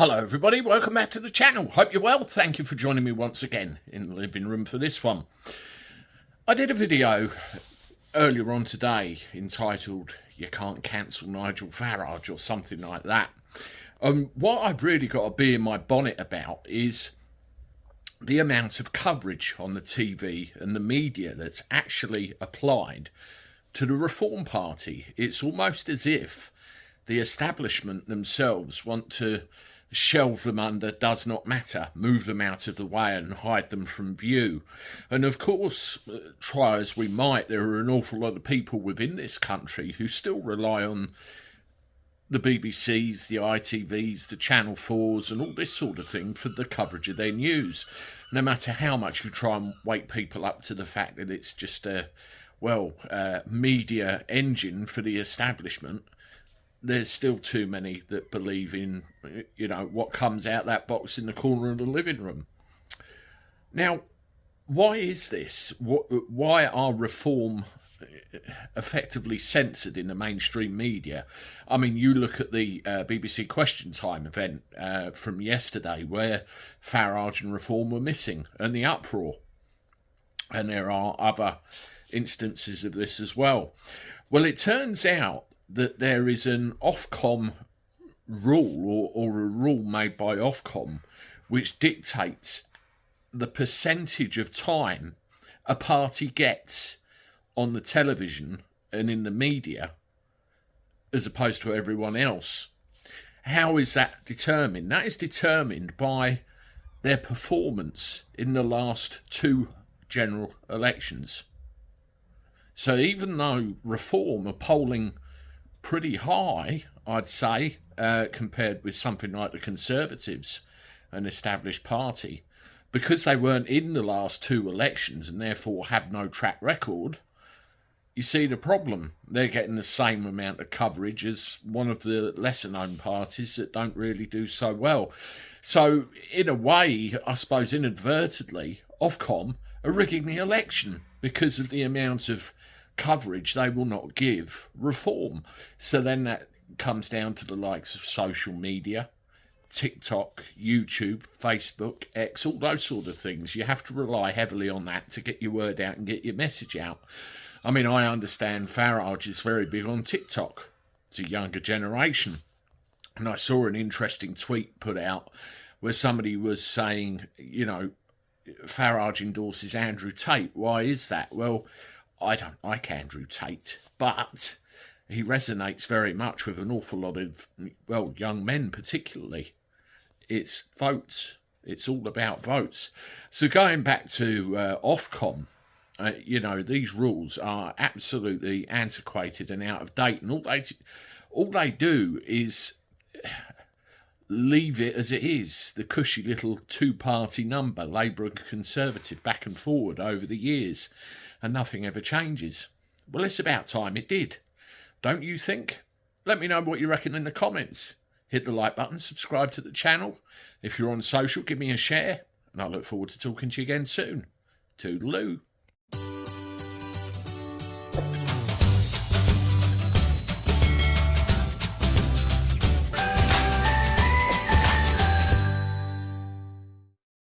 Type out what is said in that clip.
Hello everybody, welcome back to the channel. Hope you're well. Thank you for joining me once again in the living room for this one. I did a video earlier on today entitled "You Can't Cancel Nigel Farage" or something like that. What I've really got to be in my bonnet about is the amount of coverage on the TV and the media that's actually applied to the Reform Party. It's almost as if the establishment themselves want to shelve them under "does not matter," move them out of the way and hide them from view. And of course, try as we might, there are an awful lot of people within this country who still rely on the BBCs, the ITVs, the Channel 4s and all this sort of thing for the coverage of their news. No matter how much you try and wake people up to the fact that it's just a, media engine for the establishment, there's still too many that believe in, what comes out that box in the corner of the living room. Now, why is this? Why are Reform effectively censored in the mainstream media? I mean, you look at the BBC Question Time event from yesterday where Farage and Reform were missing and the uproar. And there are other instances of this as well. Well, it turns out that there is an OFCOM rule or a rule made by OFCOM which dictates the percentage of time a party gets on the television and in the media as opposed to everyone else. How is that determined? That is determined by their performance in the last two general elections. So even though Reform are polling pretty high, I'd say, compared with something like the Conservatives, an established party, because they weren't in the last two elections and therefore have no track record, you see the problem. They're getting the same amount of coverage as one of the lesser known parties that don't really do so well. So in a way, I suppose inadvertently, Ofcom are rigging the election because of the amount of coverage they will not give Reform. So then that comes down to the likes of social media, TikTok, YouTube, Facebook, X, all those sort of things. You have to rely heavily on that to get your word out and get your message out. I mean, I understand Farage is very big on TikTok. It's a younger generation. And I saw an interesting tweet put out where somebody was saying, Farage endorses Andrew Tate. Why is that? Well, I don't like Andrew Tate, but he resonates very much with an awful lot of, young men particularly. It's votes. It's all about votes. So going back to Ofcom, these rules are absolutely antiquated and out of date, and all they do is leave it as it is, the cushy little two-party number, Labour and Conservative, back and forward over the years, and nothing ever changes. Well, it's about time it did, don't you think? Let me know what you reckon in the comments. Hit the like button, subscribe to the channel. If you're on social, give me a share, and I look forward to talking to you again soon. Toodaloo.